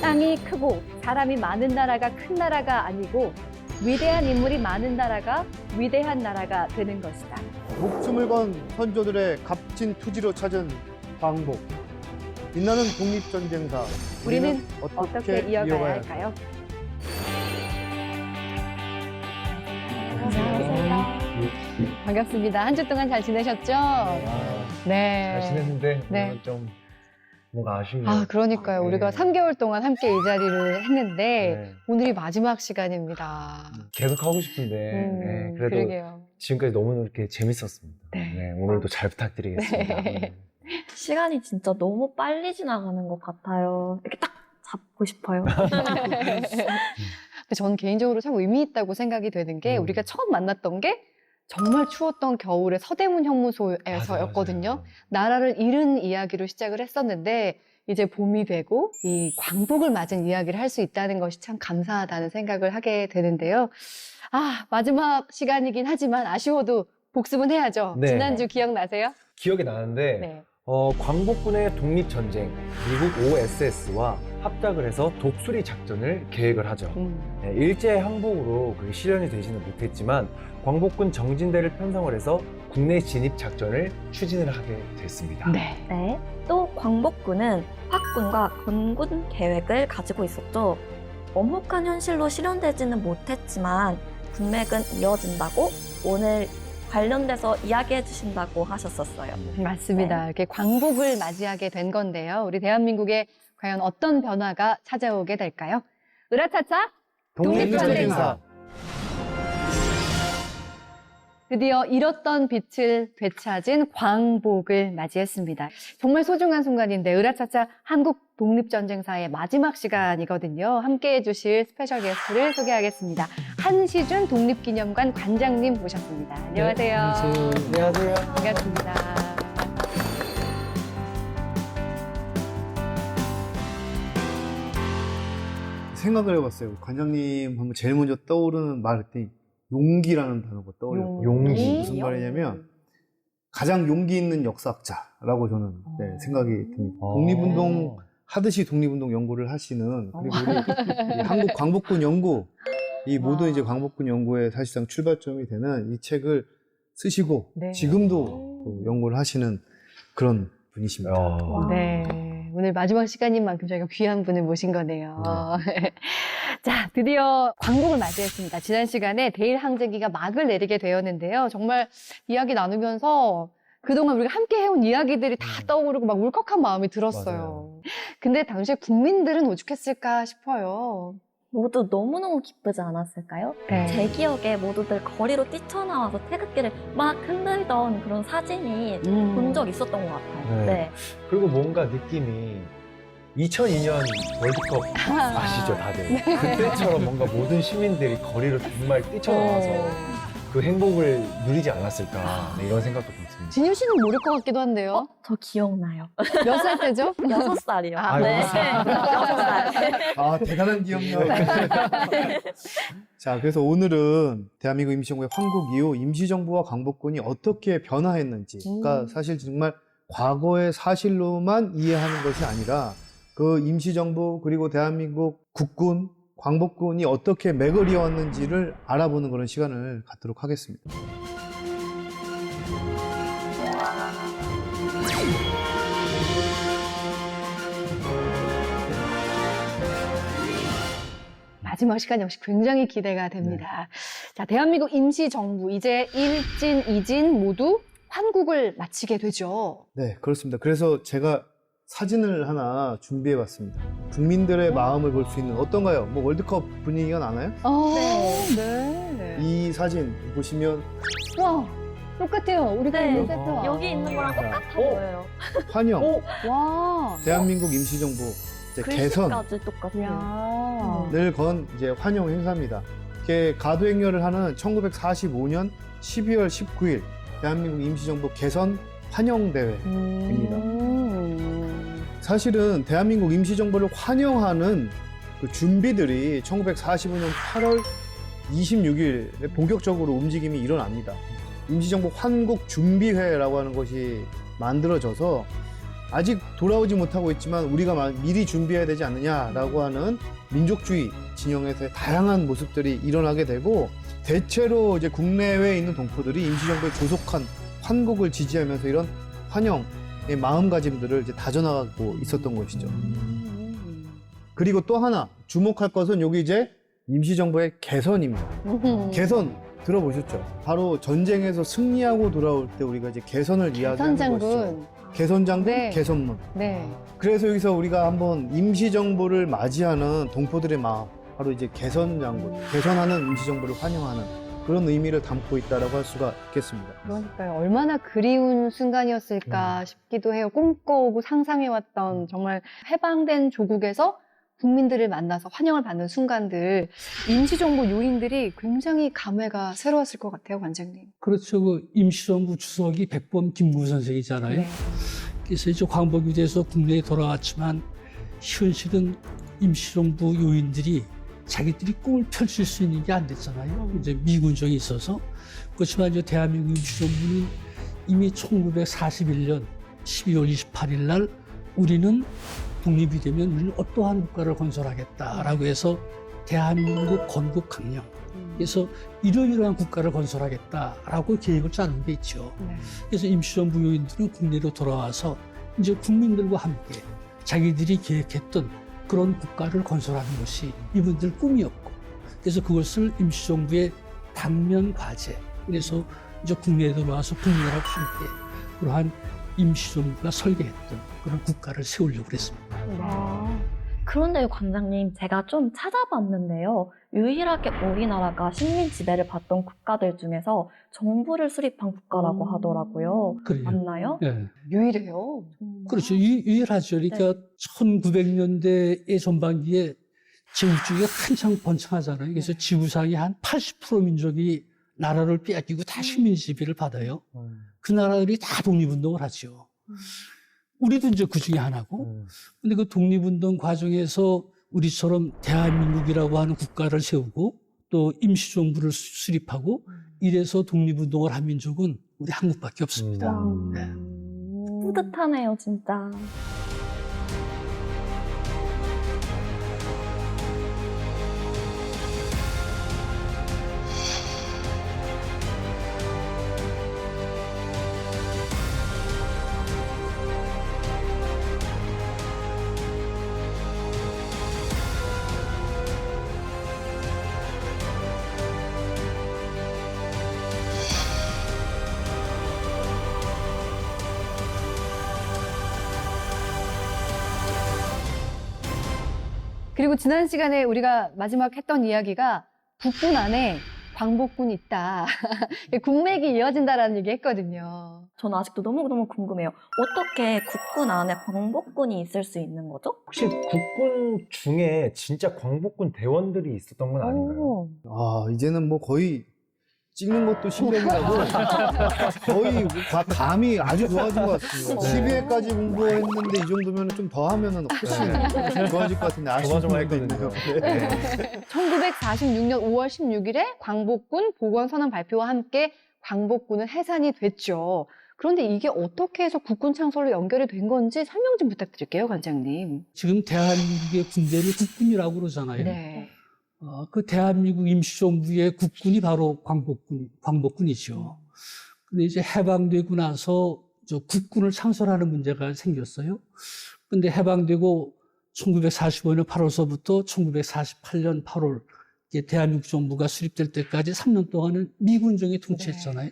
땅이 크고 사람이 많은 나라가 큰 나라가 아니고 위대한 인물이 많은 나라가 위대한 나라가 되는 것이다. 목숨을 건 선조들의 값진 투지로 찾은 광복. 빛나는 독립전쟁사. 우리는 어떻게 이어가야 할까요? 안녕하세요. 반갑습니다. 한 주 동안 잘 지내셨죠? 네. 잘 지냈는데 네. 오늘은 좀 뭔가 아쉽네요. 아, 그러니까요. 네. 우리가 3개월 동안 함께 이 자리를 했는데 네. 오늘이 마지막 시간입니다. 계속 하고 싶은데 네, 그래도 그러게요. 지금까지 너무 이렇게 재밌었습니다. 네. 네, 오늘도 잘 부탁드리겠습니다. 네. 시간이 진짜 너무 빨리 지나가는 것 같아요. 이렇게 딱 잡고 싶어요. 근데 저는 개인적으로 참 의미 있다고 생각이 되는 게 우리가 처음 만났던 게 정말 추웠던 겨울에 서대문 형무소에서였거든요. 맞아요. 나라를 잃은 이야기로 시작을 했었는데 이제 봄이 되고 이 광복을 맞은 이야기를 할 수 있다는 것이 참 감사하다는 생각을 하게 되는데요. 아, 마지막 시간이긴 하지만 아쉬워도 복습은 해야죠. 네. 지난주 기억나세요? 기억이 나는데 네. 광복군의 독립전쟁, 미국 OSS와 합작을 해서 독수리 작전을 계획을 하죠. 네, 일제 항복으로 그게 실현이 되지는 못했지만 광복군 정진대를 편성을 해서 국내 진입 작전을 추진을 하게 됐습니다. 네. 네. 또 광복군은 확군과 건군 계획을 가지고 있었죠. 엄혹한 현실로 실현되지는 못했지만 군맥은 이어진다고 오늘 관련돼서 이야기해 주신다고 하셨었어요. 맞습니다. 이렇게 광복을 맞이하게 된 건데요. 우리 대한민국에 과연 어떤 변화가 찾아오게 될까요? 으라차차 독립전쟁사. 드디어 잃었던 빛을 되찾은 광복을 맞이했습니다. 정말 소중한 순간인데 으라차차 한국 독립전쟁사의 마지막 시간이거든요. 함께해 주실 스페셜 게스트를 소개하겠습니다. 한시준 독립기념관 관장님 모셨습니다. 안녕하세요. 안녕하세요. 반갑습니다. 생각을 해봤어요. 관장님 하면 제일 먼저 떠오르는 말 그때 용기라는 단어가 떠올려요. 용기. 무슨 말이냐면 가장 용기 있는 역사학자라고 저는 생각이 듭니다. 독립운동 하듯이 독립운동 연구를 하시는 그리고 우리 이 한국 광복군 연구 이 모든 이제 광복군 연구의 사실상 출발점이 되는 이 책을 쓰시고 네. 지금도 또 연구를 하시는 그런 분이십니다. 와. 네. 오늘 마지막 시간인 만큼 저희가 귀한 분을 모신 거네요. 자, 드디어 광복을 맞이했습니다. 지난 시간에 대일항쟁기가 막을 내리게 되었는데요. 정말 이야기 나누면서 그동안 우리가 함께 해온 이야기들이 다 떠오르고 막 울컥한 마음이 들었어요. 맞아요. 근데 당시에 국민들은 오죽했을까 싶어요. 모두 너무너무 기쁘지 않았을까요? 네. 제 기억에 모두들 거리로 뛰쳐나와서 태극기를 막 흔들던 그런 사진이 본 적 있었던 것 같아요. 네. 네. 그리고 뭔가 느낌이 2002년 월드컵 아시죠, 다들? 그때처럼 뭔가 모든 시민들이 거리로 정말 뛰쳐나와서 그 행복을 누리지 않았을까 네, 이런 생각도 듭니다. 진유 씨는 모를 것 같기도 한데요. 저 기억나요. 몇 살 때죠? 6살이요. 아, 네. 6살. 6살. 아, 대단한 기억력. 자, 그래서 오늘은 대한민국 임시정부의 환국 이후 임시정부와 광복군이 어떻게 변화했는지, 그러니까 사실 정말 과거의 사실로만 이해하는 것이 아니라 그 임시정부 그리고 대한민국 국군, 광복군이 어떻게 맥을 이어왔는지를 알아보는 그런 시간을 갖도록 하겠습니다. 마지막 시간 역시 굉장히 기대가 됩니다. 자, 대한민국 임시정부 이제 1진, 2진 모두 환국을 마치게 되죠. 네, 그렇습니다. 그래서 제가 사진을 하나 준비해봤습니다. 국민들의 마음을 볼 수 있는 어떤가요? 뭐 월드컵 분위기가 나나요? 네. 이 사진 보시면 와, 똑같아요. 우리가 네. 있는 세트와. 여기 있는 거랑 똑같아 보여요. 환영, 와. 대한민국 임시정부 이제 개선을 글씨까지 똑같아요. 야. 건 이제 환영 행사입니다. 이렇게 가도행렬을 하는 1945년 12월 19일 대한민국 임시정부 개선 환영대회입니다. 사실은 대한민국 임시정부를 환영하는 그 준비들이 1945년 8월 26일에 본격적으로 움직임이 일어납니다. 임시정부 환국준비회라고 하는 것이 만들어져서 아직 돌아오지 못하고 있지만 우리가 미리 준비해야 되지 않느냐라고 하는 민족주의 진영에서의 다양한 모습들이 일어나게 되고 대체로 이제 국내외에 있는 동포들이 임시정부의 조속한 환국을 지지하면서 이런 환영의 마음가짐들을 이제 다져나가고 있었던 것이죠. 그리고 또 하나 주목할 것은 여기 이제 임시정부의 개선입니다. 개선 들어보셨죠? 바로 전쟁에서 승리하고 돌아올 때 우리가 이제 개선을 이야기하는 것이죠. 선장군. 개선장군, 네. 개선문. 네. 그래서 여기서 우리가 한번 임시정부를 맞이하는 동포들의 마음, 바로 이제 개선장군, 개선하는 임시정부를 환영하는 그런 의미를 담고 있다라고 할 수가 있겠습니다. 그러니까요. 얼마나 그리운 순간이었을까 싶기도 해요. 꿈꿔오고 상상해왔던 정말 해방된 조국에서 국민들을 만나서 환영을 받는 순간들, 임시정부 요인들이 굉장히 감회가 새로웠을 것 같아요, 관장님. 그렇죠. 그 임시정부 주석이 백범 김구 선생이잖아요. 네. 그래서 이제 광복이 돼서 국내에 돌아왔지만 현실은 임시정부 요인들이 자기들이 꿈을 펼칠 수 있는 게 안 됐잖아요. 이제 미군정이 있어서. 그렇지만 이제 대한민국 임시정부는 이미 1941년 12월 28일 날 우리는 독립이 되면 우리는 어떠한 국가를 건설하겠다라고 해서 대한민국 건국 강령. 그래서 이러이러한 국가를 건설하겠다라고 계획을 짜는 게 있죠. 네. 그래서 임시정부 요인들은 국내로 돌아와서 이제 국민들과 함께 자기들이 계획했던 그런 국가를 건설하는 것이 이분들 꿈이었고, 그래서 그것을 임시정부의 당면 과제. 그래서 이제 국내에 들어와서 국민들하고 함께 그러한 임시정부가 설계했던 그런 국가를 세우려고 그랬습니다. 아, 그런데요, 관장님, 제가 좀 찾아봤는데요. 유일하게 우리나라가 식민 지배를 받던 국가들 중에서 정부를 수립한 국가라고 하더라고요. 그래요. 맞나요? 예. 유일해요. 그렇죠. 유일하죠. 그러니까 1900년대의 전반기에 제국주의가 한창 번창하잖아요. 그래서 지구상의 한 80% 민족이 나라를 빼앗기고 다 식민 지배를 받아요. 그 나라들이 다 독립운동을 하죠. 우리도 이제 그 중에 하나고. 근데 그 독립운동 과정에서 우리처럼 대한민국이라고 하는 국가를 세우고 또 임시정부를 수립하고 이래서 독립운동을 한 민족은 우리 한국밖에 없습니다. 네. 뿌듯하네요, 진짜. 그리고 지난 시간에 우리가 마지막 했던 이야기가 국군 안에 광복군이 있다. 군맥이 이어진다라는 얘기 했거든요. 저는 아직도 너무너무 궁금해요. 어떻게 국군 안에 광복군이 있을 수 있는 거죠? 혹시 국군 중에 진짜 광복군 대원들이 있었던 건 아닌가요? 이제는 뭐 거의 찍는 것도 신경이라고 거의 감이 아주 좋아진 것 같습니다. 네. 12회까지 공부했는데 이 정도면 좀 더 하면 훨씬 좋아질 것 같은데 아쉬운 부분도 있네요. 네. 1946년 5월 16일에 광복군 복원선언 발표와 함께 광복군은 해산이 됐죠. 그런데 이게 어떻게 해서 국군 창설로 연결이 된 건지 설명 좀 부탁드릴게요, 관장님. 지금 대한민국의 군대를 국군이라고 그러잖아요. 네. 그 대한민국 임시정부의 국군이 바로 광복군이죠. 근데 이제 해방되고 나서 저 국군을 창설하는 문제가 생겼어요. 근데 해방되고 1945년 8월서부터 1948년 8월 대한민국 정부가 수립될 때까지 3년 동안은 미군정이 통치했잖아요.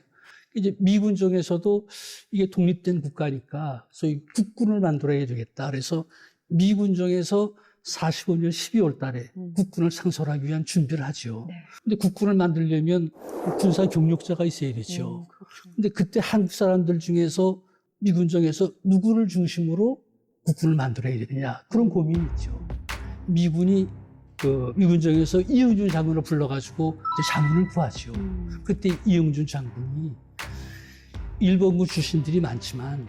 이제 미군정에서도 이게 독립된 국가니까 소위 국군을 만들어야 되겠다. 그래서 미군정에서 45년 12월 달에 국군을 창설하기 위한 준비를 하죠. 네. 근데 국군을 만들려면 군사 경력자가 있어야 되죠. 근데 그때 한국 사람들 중에서 미군정에서 누구를 중심으로 국군을 만들어야 되느냐 그런 고민이 있죠. 미군이 그 미군정에서 이영준 장군을 불러가지고 이제 장군을 구하죠. 그때 이영준 장군이 일본군 출신들이 많지만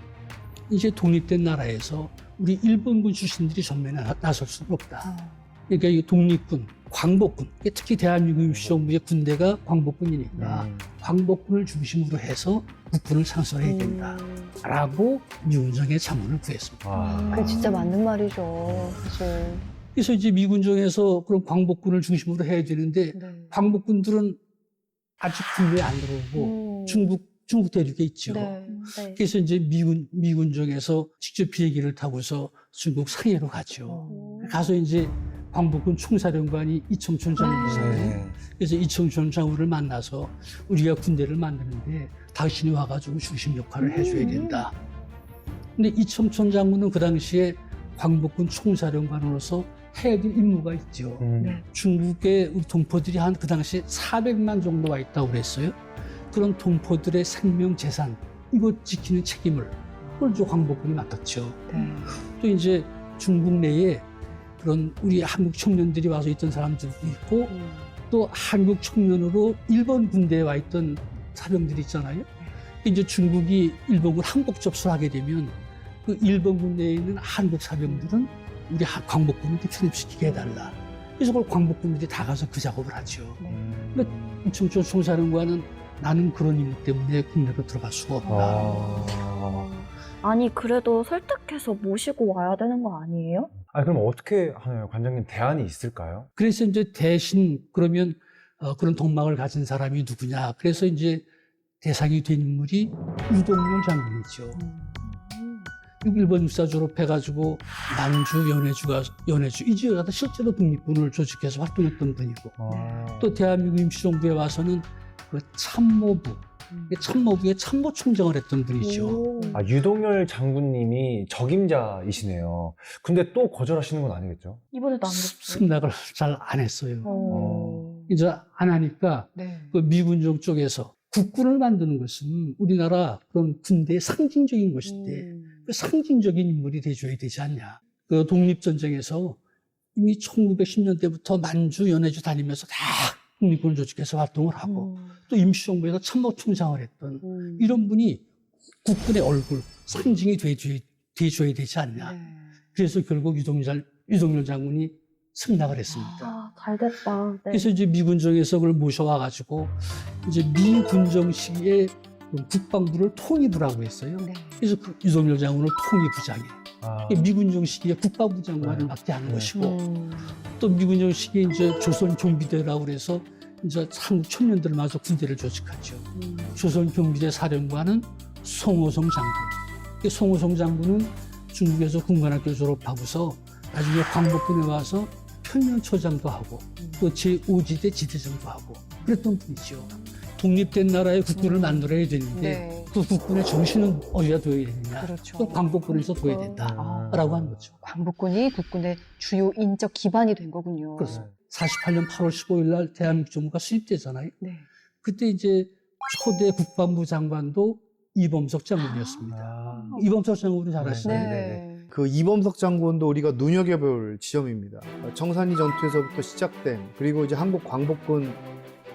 이제 독립된 나라에서 우리 일본군 출신들이 전면에 나설 수는 없다. 그러니까 이 독립군, 광복군, 특히 대한민국 임시정부의 군대가 광복군이니까 광복군을 중심으로 해서 국군을 창설해야 된다라고 미군정에 자문을 구했습니다. 그게 진짜 맞는 말이죠, 사실. 그래서 이제 미군정에서 그런 광복군을 중심으로 해야 되는데 네. 광복군들은 아직 군대에 안 들어오고 중국 대륙에 있죠. 네. 네. 그래서 이제 미군정에서 직접 비행기를 타고서 중국 상해로 가죠. 가서 이제 광복군 총사령관이 이청춘 장군이잖아요. 그래서 이청춘 장군을 만나서 우리가 군대를 만드는데 당신이 와가지고 중심 역할을 해줘야 된다. 근데 이청춘 장군은 그 당시에 광복군 총사령관으로서 해야 될 임무가 있죠. 네. 중국의 우리 동포들이 한 그 당시 400만 정도 와 있다고 그랬어요. 그런 동포들의 생명 재산 이거 지키는 책임을 그걸 저 광복군이 맡았죠. 네. 또 이제 중국 내에 그런 우리 한국 청년들이 와서 있던 사람들도 있고 또 한국 청년으로 일본 군대에 와 있던 사병들이 있잖아요. 이제 중국이 일본군 항복 접수를 하게 되면 그 일본군 내에 있는 한국 사병들은 우리 광복군을 편입시키게 해달라. 그래서 그걸 광복군들이 다 가서 그 작업을 하죠. 근데 이청춘 총사령관은 나는 그런 이유 때문에 국내로 들어갈 수가 없다. 아니 그래도 설득해서 모시고 와야 되는 거 아니에요? 그럼 어떻게 하나요? 관장님 대안이 있을까요? 그래서 이제 대신 그러면 그런 동막을 가진 사람이 누구냐. 그래서 이제 대상이 된 인물이 유동열 장군이죠. 일본 육사 졸업해가지고 만주, 연해주 이 지역에 가서 실제로 독립군을 조직해서 활동했던 분이고 또 대한민국 임시정부에 와서는 그 참모부의 참모총장을 했던 분이죠. 유동열 장군님이 적임자이시네요. 근데 또 거절하시는 건 아니겠죠? 이번에도 안 됐어요. 승낙을 잘 안 했어요. 이제 안 하니까 네. 그 미군정 쪽에서 국군을 만드는 것은 우리나라 그런 군대의 상징적인 것인데 그 상징적인 인물이 돼줘야 되지 않냐. 그 독립전쟁에서 이미 1910년대부터 만주, 연해주 다니면서 다 독립군을 조직해서 활동을 하고 또 임시정부에서 참모총장을 했던 이런 분이 국군의 얼굴, 상징이 돼줘야 되지 않냐. 네. 그래서 결국 유동열 장군이 승낙을 했습니다. 잘 됐다. 네. 그래서 이제 미군정에서 그걸 모셔와가지고 이제 미군정 시기에 국방부를 통일부라고 했어요. 네. 그래서 그 유동열 장군을 통일부장에 미군정 시기에 국방부 장관을 맡게 하는 것이고 또 미군정 시기에 이제 조선 경비대라고 그래서 이제 한국 청년들을 마저 군대를 조직하죠. 조선 경비대 사령관은 송호성 장군. 송호성 장군은 중국에서 군관학교 졸업하고서 나중에 광복군에 와서 평년초장도 하고 또 제5지대 지대장도 하고 그랬던 분이죠. 독립된 나라의 국군을 만들어야 되는데 네. 그 국군의 정신은 어디다 둬야 되느냐. 그렇죠. 그건 광복군에서 둬야 된다라고 하는 거죠. 광복군이 국군의 주요 인적 기반이 된 거군요. 그렇습니다. 48년 8월 15일 날 대한민국 정부가 수립되잖아요. 네. 그때 이제 초대 국방부 장관도 이범석 장군이었습니다. 이범석 장군이 잘 아시나요? 네. 그 이범석 장군도 우리가 눈여겨볼 지점입니다. 청산리 전투에서부터 시작된 그리고 이제 한국 광복군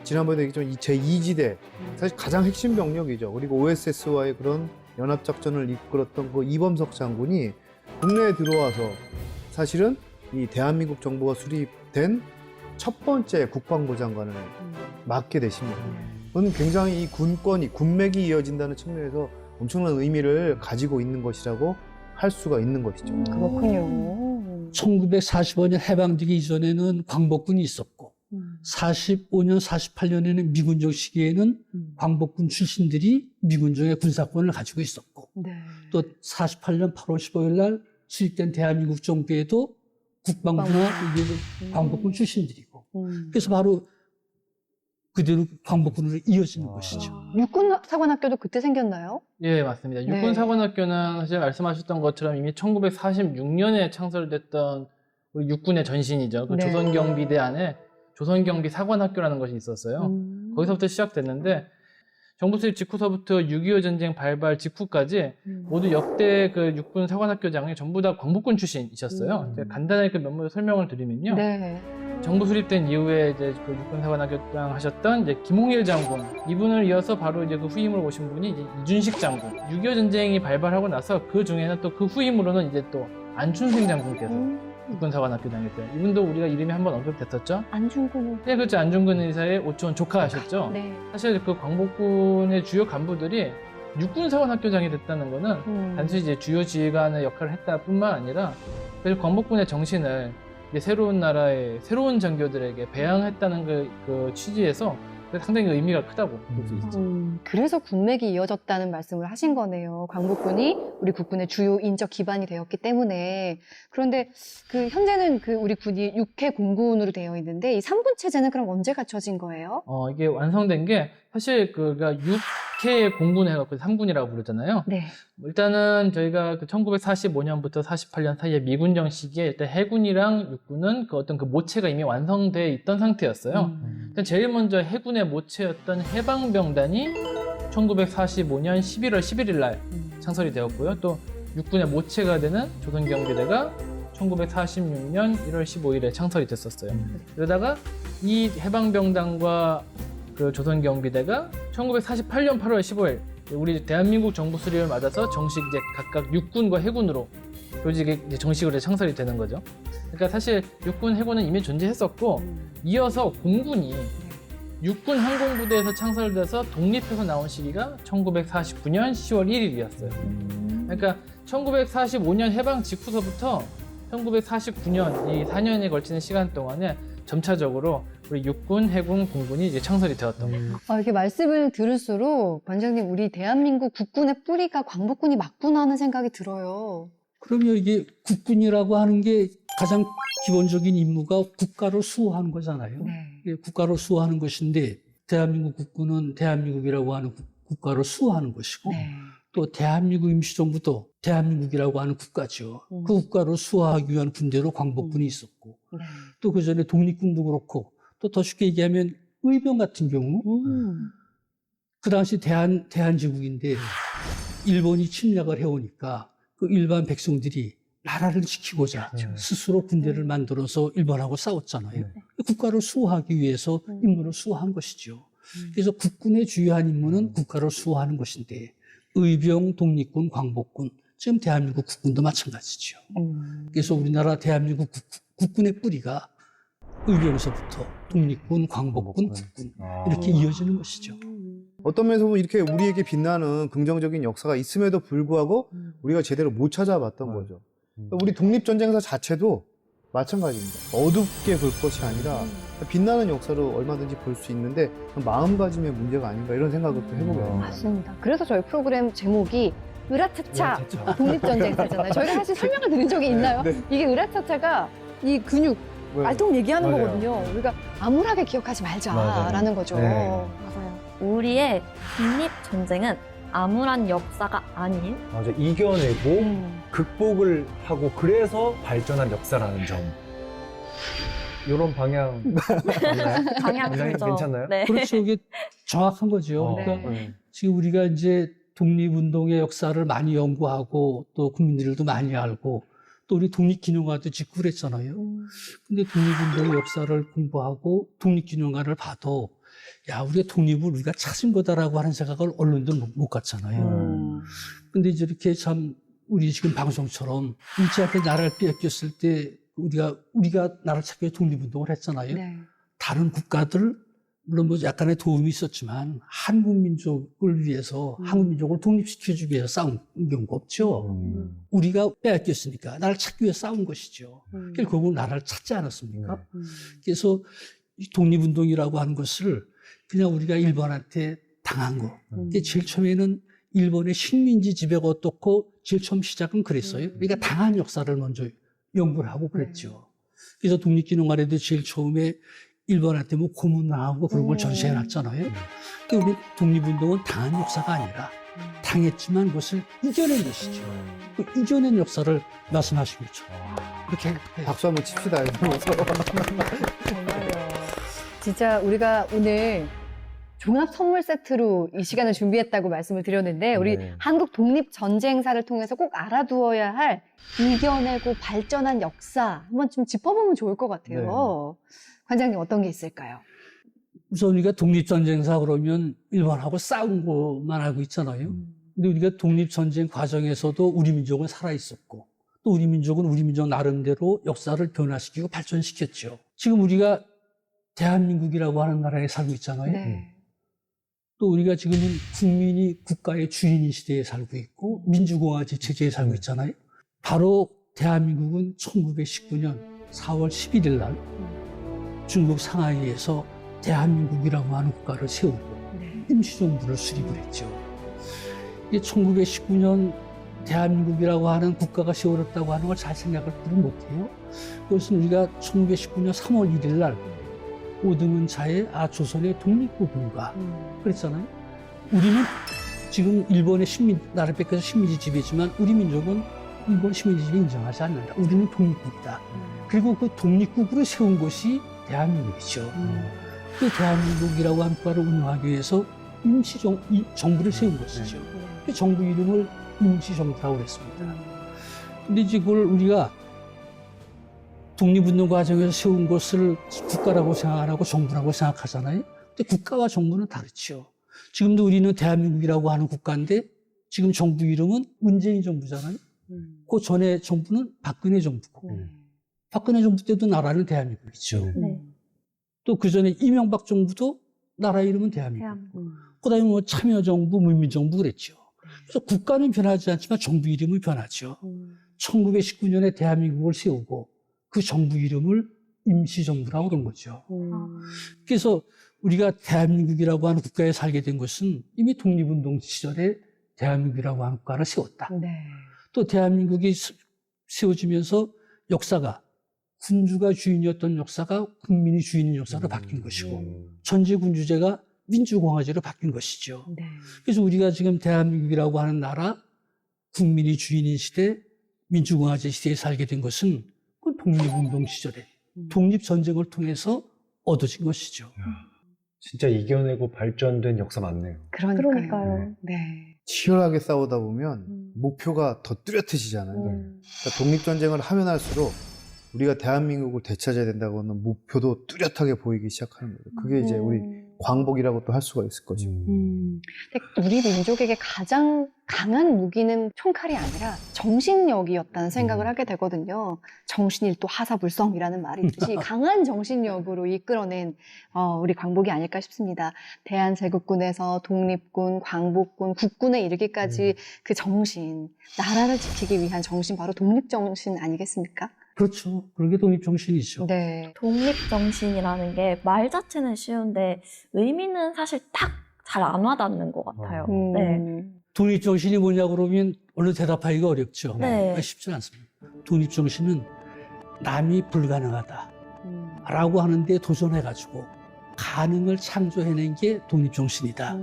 지난번에 얘기했지만 제2지대 사실 가장 핵심 병력이죠. 그리고 OSS와의 그런 연합작전을 이끌었던 그 이범석 장군이 국내에 들어와서 사실은 이 대한민국 정부가 수립된 첫 번째 국방부 장관을 맡게 되십니다. 그건 굉장히 이 군권이 군맥이 이어진다는 측면에서 엄청난 의미를 가지고 있는 것이라고 할 수가 있는 것이죠. 그렇군요. 1945년 해방되기 이전에는 광복군이 있었고 45년, 48년에는 미군정 시기에는 광복군 출신들이 미군정의 군사권을 가지고 있었고 네. 또 48년 8월 15일 날 수립된 대한민국 정부에도 국방부나 이게 광복군 출신들이고 그래서 바로 그대로 광복군으로 이어지는 것이죠. 육군사관학교도 그때 생겼나요? 예, 맞습니다. 네. 육군사관학교는 사실 말씀하셨던 것처럼 이미 1946년에 창설됐던 우리 육군의 전신이죠. 그 네. 조선경비대 안에 조선경비사관학교라는 것이 있었어요. 거기서부터 시작됐는데 정부 수립 직후서부터 6.25 전쟁 발발 직후까지 모두 역대 그 육군 사관학교장이 전부 다 광복군 출신이셨어요. 이제 간단하게 그 면모를 설명을 드리면요. 네. 정부 수립된 이후에 이제 그 육군 사관학교장 하셨던 이제 김홍일 장군 이분을 이어서 바로 이제 그 후임으로 오신 분이 이제 이준식 장군. 6.25 전쟁이 발발하고 나서 그 중에는 또 그 후임으로는 이제 또 안춘생 장군께서 국군사관학교장이었어요. 이분도 우리가 이름이 한번 언급됐었죠? 안중근. 네, 그렇죠. 안중근 의사의 오촌 조카하셨죠? 네. 사실 그 광복군의 주요 간부들이 육군사관학교장이 됐다는 거는 단순히 이제 주요 지휘관의 역할을 했다 뿐만 아니라 그래서 광복군의 정신을 이제 새로운 나라의 새로운 장교들에게 배양했다는 그 취지에서 상당히 의미가 크다고 볼 수 있죠. 그래서 군맥이 이어졌다는 말씀을 하신 거네요. 광복군이 우리 국군의 주요 인적 기반이 되었기 때문에. 그런데 그 현재는 그 우리 군이 6회 공군으로 되어 있는데 이 3군 체제는 그럼 언제 갖춰진 거예요? 이게 완성된 게 사실 그가 6회 공군을 해갖고 3군이라고 부르잖아요. 네. 일단은 저희가 그 1945년부터 48년 사이에 미군정 시기에 일단 해군이랑 육군은 그 어떤 그 모체가 이미 완성돼 있던 상태였어요. 일단 제일 먼저 해군의 모체였던 해방병단이 1945년 11월 11일 날 창설이 되었고요. 또 육군의 모체가 되는 조선경비대가 1946년 1월 15일에 창설이 됐었어요. 그러다가 이 해방병단과 그 조선경비대가 1948년 8월 15일 우리 대한민국 정부 수립을 맞아서 정식 이제 각각 육군과 해군으로 조직이 이제 정식으로 창설이 되는 거죠. 그러니까 사실 육군, 해군은 이미 존재했었고 이어서 공군이 육군 항공부대에서 창설돼서 독립해서 나온 시기가 1949년 10월 1일이었어요. 그러니까 1945년 해방 직후서부터 1949년 이 4년에 걸치는 시간 동안에 점차적으로 우리 육군, 해군, 공군이 이제 창설이 되었던 거예요. 이렇게 말씀을 들을수록 관장님 우리 대한민국 국군의 뿌리가 광복군이 맞구나 하는 생각이 들어요. 그러면 이게 국군이라고 하는 게 가장 기본적인 임무가 국가를 수호하는 거잖아요. 네. 이게 국가를 수호하는 것인데 대한민국 국군은 대한민국이라고 하는 국가를 수호하는 것이고 네. 또 대한민국 임시정부도 대한민국이라고 하는 국가죠. 그 국가를 수호하기 위한 군대로 광복군이 있었고 네. 또 그 전에 독립군도 그렇고 또 더 쉽게 얘기하면 의병 같은 경우 그 당시 대한제국인데 일본이 침략을 해오니까 그 일반 백성들이 나라를 지키고자 스스로 군대를 만들어서 일본하고 싸웠잖아요. 국가를 수호하기 위해서 임무를 수호한 것이죠. 그래서 국군의 주요한 임무는 국가를 수호하는 것인데 의병, 독립군, 광복군, 지금 대한민국 국군도 마찬가지죠. 그래서 우리나라 대한민국 국군의 뿌리가 의병서부터 독립군, 광복군, 국군 이렇게 이어지는 것이죠. 어떤 면에서 보면 이렇게 우리에게 빛나는 긍정적인 역사가 있음에도 불구하고 우리가 제대로 못 찾아봤던 거죠. 우리 독립전쟁사 자체도 마찬가지입니다. 어둡게 볼 것이 아니라 빛나는 역사로 얼마든지 볼 수 있는데 마음가짐의 문제가 아닌가 이런 생각을 또 해보게 됩니다. 맞습니다. 그래서 저희 프로그램 제목이 으라차차 독립전쟁사잖아요. 저희가 사실 설명을 드린 적이 있나요? 네. 이게 으라차차가 이 근육, 말통 얘기하는 맞아요. 거거든요. 우리가 암울하게 기억하지 말자라는 거죠. 네. 맞아요. 우리의 독립전쟁은 암울한 역사가 아닌 맞아, 이겨내고 극복을 하고 그래서 발전한 역사라는 점. 이런 방향 맞나요? 방향 원장님 그죠? 괜찮나요? 네. 그렇죠. 이게 정확한 거죠. 네. 그러니까 지금 우리가 이제 독립운동의 역사를 많이 연구하고 또 국민들도 많이 알고 또 우리 독립기념관도 짓고 그랬잖아요. 근데 독립운동의 역사를 공부하고 독립기념관을 봐도 야, 우리가 독립을 우리가 찾은 거다라고 하는 생각을 언론도 못 갖잖아요. 근데 이제 이렇게 참 우리 지금 방송처럼 일제한테 나라를 뺏겼을 때 우리가 나라를 찾기 위해 독립운동을 했잖아요. 네. 다른 국가들 물론 뭐 약간의 도움이 있었지만 한국 민족을 위해서 한국 민족을 독립시켜주기 위해서 싸운 경우가 없죠. 우리가 빼앗겼으니까 나라를 찾기 위해 싸운 것이죠. 그래서 결국 나라를 찾지 않았습니까? 그래서 이 독립운동이라고 하는 것을 그냥 우리가 일본한테 당한 거. 이게 제일 처음에는 일본의 식민지 지배가 어떻고 제일 처음 시작은 그랬어요. 그러니까 당한 역사를 먼저 연구를 하고 그랬죠. 그래서 독립기념관에도 제일 처음에 일본한테 뭐 고문하고 그런 걸 전시해 놨잖아요. 그러니까 우리 독립운동은 당한 역사가 아니라 당했지만 그것을 이겨낸 것이죠. 그 이겨낸 역사를 말씀하신 거죠. 그렇게 박수 한번 칩시다. 이러면서. 정말요. 진짜 우리가 오늘 종합 선물 세트로 이 시간을 준비했다고 말씀을 드렸는데 우리 네. 한국 독립전쟁사를 통해서 꼭 알아두어야 할 이겨내고 발전한 역사 한번 좀 짚어보면 좋을 것 같아요. 관장님 어떤 게 있을까요? 우선 우리가 독립전쟁사 그러면 일본하고 싸운 것만 알고 있잖아요. 근데 우리가 독립전쟁 과정에서도 우리 민족은 살아있었고 또 우리 민족은 우리 민족 나름대로 역사를 변화시키고 발전시켰죠. 지금 우리가 대한민국이라고 하는 나라에 살고 있잖아요. 네. 또 우리가 지금은 국민이 국가의 주인인 시대에 살고 있고 민주공화제 체제에 살고 있잖아요. 바로 대한민국은 1919년 4월 11일 날 중국 상하이에서 대한민국이라고 하는 국가를 세우고 네. 임시정부를 수립을 했죠. 이게 1919년 대한민국이라고 하는 국가가 세워졌다고 하는 걸 잘 생각을 못해요. 그것은 우리가 1919년 3월 1일 날 오등은차에 조선의 독립국인가 그랬잖아요. 우리는 지금 일본의 나라 뺏겨서 식민지 지배지만 우리 민족은 일본 식민지 지배 인정하지 않는다. 우리는 독립국이다. 그리고 그 독립국으로 세운 것이 대한민국이죠. 그 대한민국이라고 하는 국가를 운영하기 위해서 임시정부를 세운 것이죠. 그 정부 이름을 임시정부라고 그랬습니다. 근데 이제 그걸 우리가 독립운동 과정에서 세운 것을 국가라고 생각 안 하고 정부라고 생각하잖아요. 근데 국가와 정부는 다르죠. 지금도 우리는 대한민국이라고 하는 국가인데 지금 정부 이름은 문재인 정부잖아요. 그 전에 정부는 박근혜 정부고 박근혜 정부 때도 나라는 대한민국이죠. 네. 또 그 전에 이명박 정부도 나라 이름은 대한민국. 그다음에 뭐 참여정부, 문민정부 그랬죠. 그래서 국가는 변하지 않지만 정부 이름은 변하죠. 1919년에 대한민국을 세우고 그 정부 이름을 임시정부라고 그런 거죠. 그래서 우리가 대한민국이라고 하는 국가에 살게 된 것은 이미 독립운동 시절에 대한민국이라고 하는 국가를 세웠다. 네. 또 대한민국이 세워지면서 역사가 군주가 주인이었던 역사가 국민이 주인인 역사로 바뀐 것이고 전제군주제가 민주공화제로 바뀐 것이죠. 네. 그래서 우리가 지금 대한민국이라고 하는 나라 국민이 주인인 시대 민주공화제 시대에 살게 된 것은 그 독립운동 시절에 독립전쟁을 통해서 얻어진 것이죠. 진짜 이겨내고 발전된 역사 맞네요. 그러니까요. 네. 치열하게 싸우다 보면 목표가 더 뚜렷해지잖아요. 그러니까 독립전쟁을 하면 할수록 우리가 대한민국을 되찾아야 된다고 하는 목표도 뚜렷하게 보이기 시작하는 거예요. 그게 이제 우리 광복이라고 또 할 수가 있을 거죠. 근데 우리 민족에게 가장 강한 무기는 총칼이 아니라 정신력이었다는 생각을 하게 되거든요. 정신일도 하사불성이라는 말이 있듯이 강한 정신력으로 이끌어낸 우리 광복이 아닐까 싶습니다. 대한제국군에서 독립군, 광복군, 국군에 이르기까지 그 정신, 나라를 지키기 위한 정신, 바로 독립정신 아니겠습니까? 그렇죠. 그게 독립정신이죠. 네. 독립정신이라는 게 말 자체는 쉬운데 의미는 사실 딱 잘 안 와닿는 것 같아요. 네. 독립정신이 뭐냐고 그러면 얼른 대답하기가 어렵죠. 네. 쉽지 않습니다. 독립정신은 남이 불가능하다 라고 하는데 도전해가지고 가능을 창조해낸 게 독립정신이다.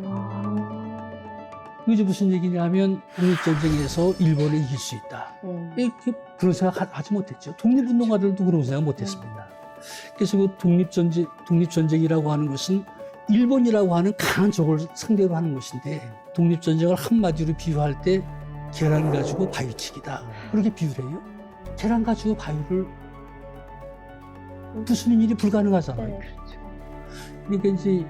이게 무슨 얘기냐면 독립전쟁에서 일본을 이길 수 있다. 그런 생각 하지 못했죠. 독립운동가들도 그런 생각 못했습니다. 그래서 그 독립전쟁이라고 하는 것은 일본이라고 하는 강한 적을 상대로 하는 것인데 독립전쟁을 한마디로 비유할 때 계란 가지고 바위치기다. 그렇게 비유를 해요. 계란 가지고 바위를 부수는 일이 불가능하잖아요. 그러니까 이제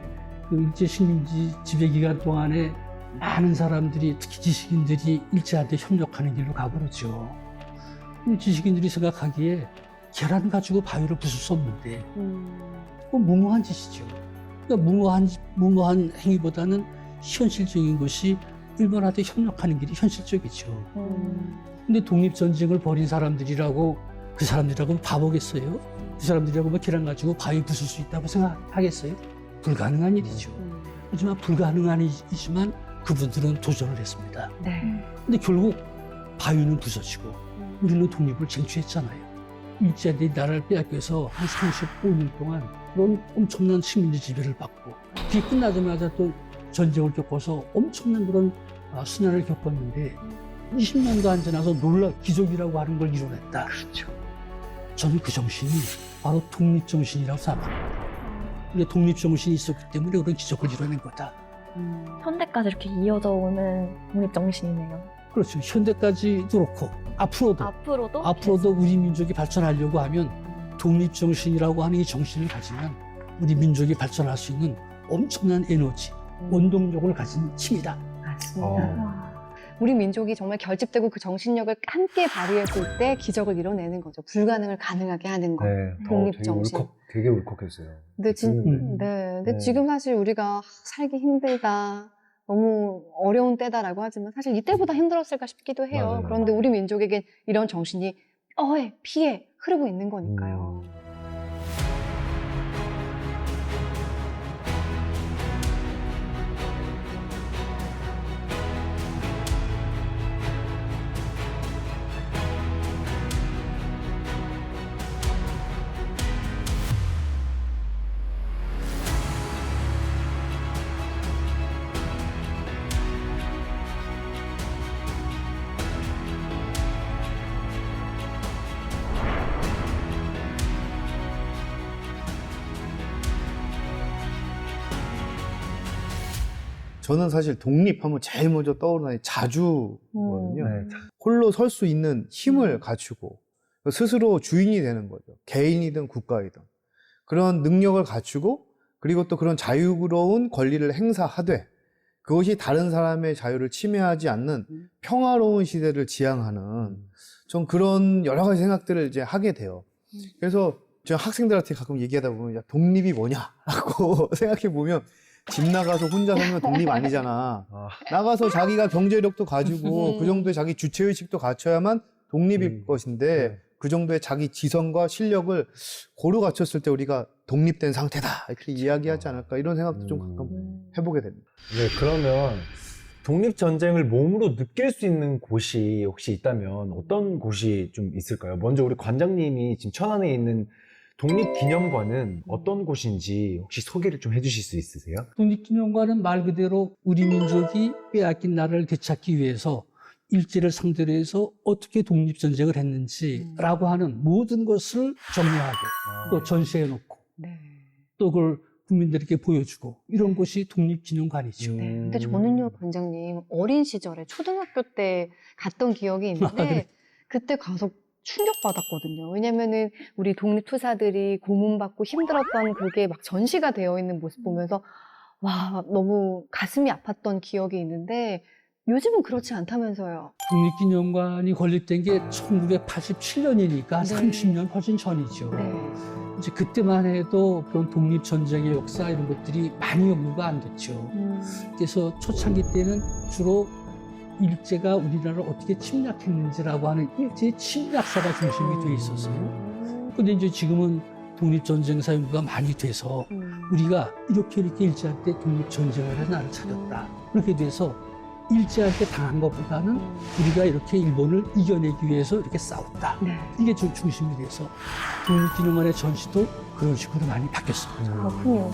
그 일제 식민지 지배 기간 동안에 많은 사람들이 특히 지식인들이 일제한테 협력하는 길로 가버렸죠. 지식인들이 생각하기에 계란 가지고 바위를 부술 수 없는데 그건 무모한 짓이죠. 그러니까 무모한 행위보다는 현실적인 것이 일본한테 협력하는 길이 현실적이죠. 근데 독립전쟁을 벌인 사람들이라고 그 사람들이라고 바보겠어요? 그 사람들이라고 뭐 계란 가지고 바위 부술 수 있다고 생각하겠어요? 불가능한 일이죠. 하지만 불가능한 일이지만 그분들은 도전을 했습니다. 네. 근데 결국 바위는 부서지고 우리는 독립을 쟁취했잖아요. 일제한테 나라를 빼앗겨서 한 35년 동안 그런 엄청난 식민지 지배를 받고 그게 끝나자마자 또 전쟁을 겪어서 엄청난 그런 순환을 겪었는데 20년도 안 지나서 기적이라고 하는 걸 이뤄냈다. 그렇죠. 저는 그 정신이 바로 독립정신이라고 생각합니다. 근데 독립정신이 있었기 때문에 그런 기적을 이뤄낸 거다. 현대까지 이렇게 이어져 오는 독립정신이네요. 그렇죠. 현대까지도 그렇고 앞으로도 우리 민족이 발전하려고 하면 독립정신이라고 하는 이 정신을 가지면 우리 민족이 발전할 수 있는 엄청난 에너지, 원동력을 가진 힘이다. 맞습니다. 우리 민족이 정말 결집되고 그 정신력을 함께 발휘했을 때 기적을 이뤄내는 거죠. 불가능을 가능하게 하는 거. 네. 독립정신. 되게 울컥했어요. 근데 듣는데. 근데 네. 지금 사실 우리가 살기 힘들다, 너무 어려운 때다라고 하지만 사실 이때보다 힘들었을까 싶기도 해요. 맞아요. 그런데 우리 민족에겐 이런 정신이 뼈에 피에 흐르고 있는 거니까요. 저는 사실 독립하면 제일 먼저 떠오르는 게 자주거든요. 네. 홀로 설 수 있는 힘을 갖추고 스스로 주인이 되는 거죠. 개인이든 국가이든. 그런 능력을 갖추고 그리고 또 그런 자유로운 권리를 행사하되 그것이 다른 사람의 자유를 침해하지 않는 평화로운 시대를 지향하는 좀 그런 여러 가지 생각들을 이제 하게 돼요. 그래서 제가 학생들한테 가끔 얘기하다 보면 야, 독립이 뭐냐라고 생각해 보면 집 나가서 혼자 살면 독립 아니잖아. 나가서 자기가 경제력도 가지고 그 정도의 자기 주체의식도 갖춰야만 독립일 것인데 네. 그 정도의 자기 지성과 실력을 고루 갖췄을 때 우리가 독립된 상태다 이렇게 이야기하지 않을까 이런 생각도 좀 가끔 해보게 됩니다. 네, 그러면 독립전쟁을 몸으로 느낄 수 있는 곳이 혹시 있다면 어떤 곳이 좀 있을까요? 먼저 우리 관장님이 지금 천안에 있는 독립기념관은 어떤 곳인지 혹시 소개를 좀 해주실 수 있으세요? 독립기념관은 말 그대로 우리 민족이 빼앗긴 나라를 되찾기 위해서 일제를 상대로 해서 어떻게 독립전쟁을 했는지라고 하는 모든 것을 정리하고 또 전시해놓고 네. 또 그걸 국민들에게 보여주고 이런 곳이 독립기념관이죠. 네. 근데 저는요, 관장님, 어린 시절에 초등학교 때 갔던 기억이 있는데, 네. 그때 가서 충격받았거든요. 왜냐면은 우리 독립투사들이 고문받고 힘들었던 그게 막 전시가 되어 있는 모습 보면서, 와, 너무 가슴이 아팠던 기억이 있는데, 요즘은 그렇지 않다면서요. 독립기념관이 건립된 게 1987년이니까 네. 30년 훨씬 전이죠. 네. 이제 그때만 해도 그런 독립전쟁의 역사 이런 것들이 많이 연구가 안 됐죠. 그래서 초창기 때는 주로 일제가 우리나라를 어떻게 침략했는지라고 하는 일제 침략사가 중심이 돼 있었어요. 근데 이제 지금은 독립전쟁사 연구가 많이 돼서 우리가 이렇게 일제한테 독립전쟁을 해서 나를 차렸다. 그렇게 돼서 일제한테 당한 것보다는 우리가 이렇게 일본을 이겨내기 위해서 이렇게 싸웠다. 네. 이게 좀 중심이 돼서 독립기념관의 전시도 그런 식으로 많이 바뀌었습니다. 그렇군요.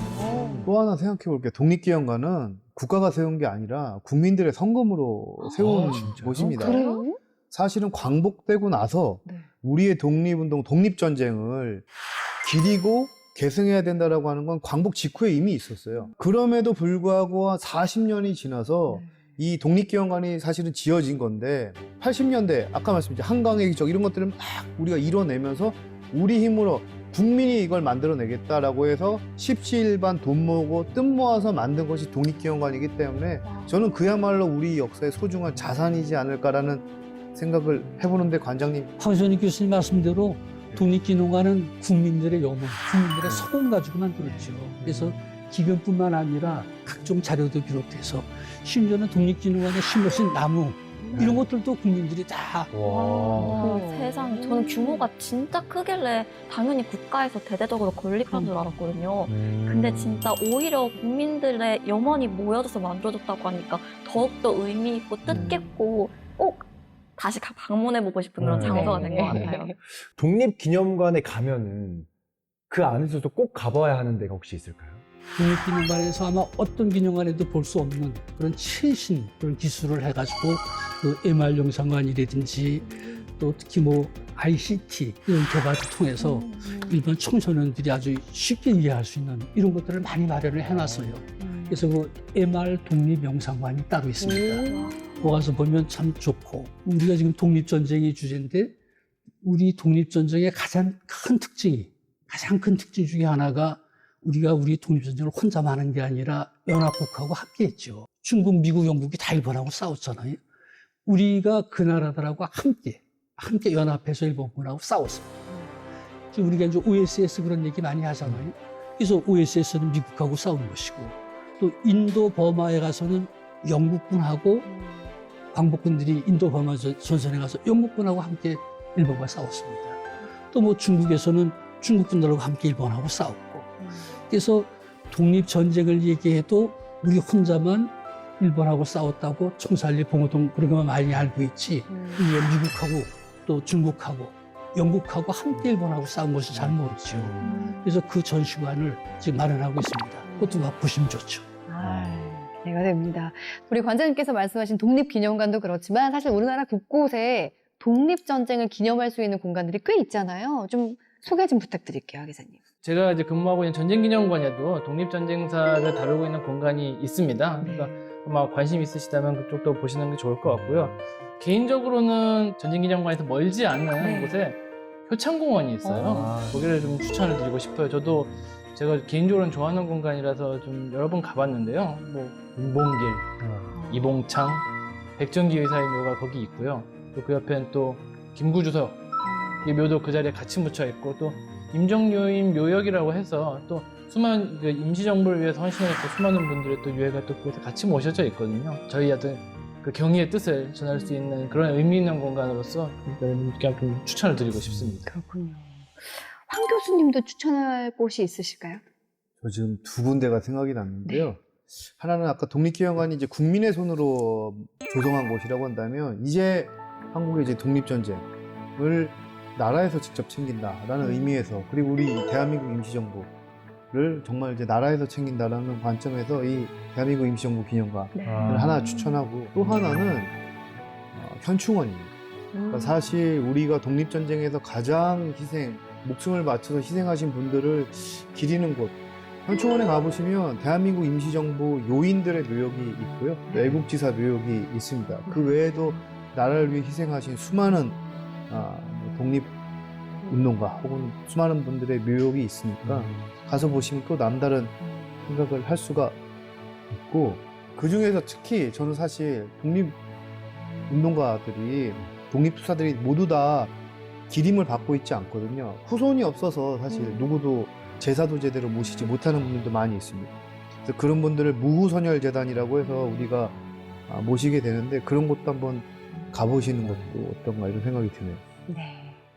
또 하나 생각해 볼게요. 독립기념관은 국가가 세운 게 아니라 국민들의 성금으로 세운 진짜요? 곳입니다. 그래요? 사실은 광복되고 나서 네. 우리의 독립운동, 독립전쟁을 기리고 계승해야 된다라고 하는 건 광복 직후에 이미 있었어요. 그럼에도 불구하고 40년이 지나서 이 독립기념관이 사실은 지어진 건데 80년대 아까 말씀드린 한강의 기적 이런 것들을 막 우리가 이뤄내면서 우리 힘으로 국민이 이걸 만들어내겠다라고 해서 십시일반 돈 모으고 뜻 모아서 만든 것이 독립기념관이기 때문에 저는 그야말로 우리 역사의 소중한 자산이지 않을까라는 생각을 해보는데 관장님 황선익 교수님 말씀대로 독립기념관은 국민들의 영혼, 국민들의 소원 가지고 만들었죠. 그래서 기금뿐만 아니라 각종 자료도 비롯해서 심지어는 독립기념관에 심으신 나무 이런 것들도 국민들이 다 와. 세상, 저는 규모가 진짜 크길래 당연히 국가에서 대대적으로 건립한 줄 알았거든요. 근데 진짜 오히려 국민들의 염원이 모여져서 만들어졌다고 하니까 더욱더 의미 있고 뜻깊고 꼭 다시 방문해보고 싶은 그런 네. 장소가 된 것 같아요. 독립기념관에 가면은 그 안에서도 꼭 가봐야 하는 데가 혹시 있을까요? 독립기념관에서 아마 어떤 기념관에도 볼 수 없는 그런 최신 그런 기술을 해가지고 그 MR 영상관이라든지 또 특히 뭐 ICT 이런 개발을 통해서 일반 청소년들이 아주 쉽게 이해할 수 있는 이런 것들을 많이 마련을 해놨어요. 그래서 그 MR 독립영상관이 따로 있습니다. 거 가서 보면 참 좋고 우리가 지금 독립전쟁이 주제인데 우리 독립전쟁의 가장 큰 특징 중에 하나가 우리가 우리 독립전쟁을 혼자만 하는 게 아니라 연합국하고 함께했죠. 중국, 미국, 영국이 다 일본하고 싸웠잖아요. 우리가 그 나라들하고 함께 연합해서 일본군하고 싸웠습니다. 지금 우리가 이제 OSS 그런 얘기 많이 하잖아요. 그래서 OSS는 미국하고 싸운 것이고, 또 인도 버마에 가서는 영국군하고 광복군들이 인도 버마 전선에 가서 영국군하고 함께 일본과 싸웠습니다. 또 뭐 중국에서는 중국군들하고 함께 일본하고 싸웠고, 그래서 독립전쟁을 얘기해도 우리 혼자만 일본하고 싸웠다고 청산리 봉오동 그런 것만 많이 알고 있지, 이게 미국하고 또 중국하고 영국하고 함께 일본하고 싸운 것을 잘 모르죠. 그래서 그 전시관을 지금 마련하고 있습니다. 그것도 막 보시면 좋죠. 기대가 됩니다. 우리 관장님께서 말씀하신 독립기념관도 그렇지만 사실 우리나라 곳곳에 독립전쟁을 기념할 수 있는 공간들이 꽤 있잖아요. 좀 소개 좀 부탁드릴게요, 기자님. 제가 이제 근무하고 있는 전쟁기념관에도 독립전쟁사를 다루고 있는 공간이 있습니다. 그러니까 아마 관심 있으시다면 그쪽도 보시는 게 좋을 것 같고요. 개인적으로는 전쟁기념관에서 멀지 않은 곳에 효창공원이 있어요. 거기를 좀 추천을 드리고 싶어요. 저도 제가 개인적으로는 좋아하는 공간이라서 좀 여러 번 가봤는데요. 뭐 인봉길, 이봉창, 백정기 의사의 묘가 거기 있고요. 또 그 옆에는 또 김구주석 이 묘도 그 자리에 같이 묻혀 있고, 또 임정요인 묘역이라고 해서 또 수많은 그 임시정부를 위해서 헌신했고 수많은 분들의 또 유해가 또 그곳에 같이 모셔져 있거든요. 저희 아들 그 경의의 뜻을 전할 수 있는 그런 의미 있는 공간으로서 여러분께 좀 추천을 드리고 싶습니다. 그렇군요. 황 교수님도 추천할 곳이 있으실까요? 저 지금 두 군데가 생각이 났는데요. 하나는 아까 독립기념관이 이제 국민의 손으로 조성한 곳이라고 한다면, 이제 한국의 이제 독립전쟁을 나라에서 직접 챙긴다라는 의미에서, 그리고 우리 대한민국 임시정부를 정말 이제 나라에서 챙긴다라는 관점에서 이 대한민국 임시정부 기념관을 하나 추천하고, 또 하나는 현충원입니다. 그러니까 사실 우리가 독립전쟁에서 가장 목숨을 바쳐서 희생하신 분들을 기리는 곳, 현충원에 가보시면 대한민국 임시정부 요인들의 묘역이 있고요, 애국지사 묘역이 있습니다. 그 외에도 나라를 위해 희생하신 수많은 독립운동가 혹은 수많은 분들의 묘역이 있으니까 가서 보시면 또 남다른 생각을 할 수가 있고, 그 중에서 특히 저는 사실 독립운동가들이, 독립투사들이 모두 다 기림을 받고 있지 않거든요. 후손이 없어서 사실 누구도 제사도 제대로 모시지 못하는 분들도 많이 있습니다. 그래서 그런 분들을 무후선열재단이라고 해서 우리가 모시게 되는데, 그런 곳도 한번 가보시는 것도 어떤가 이런 생각이 드네요.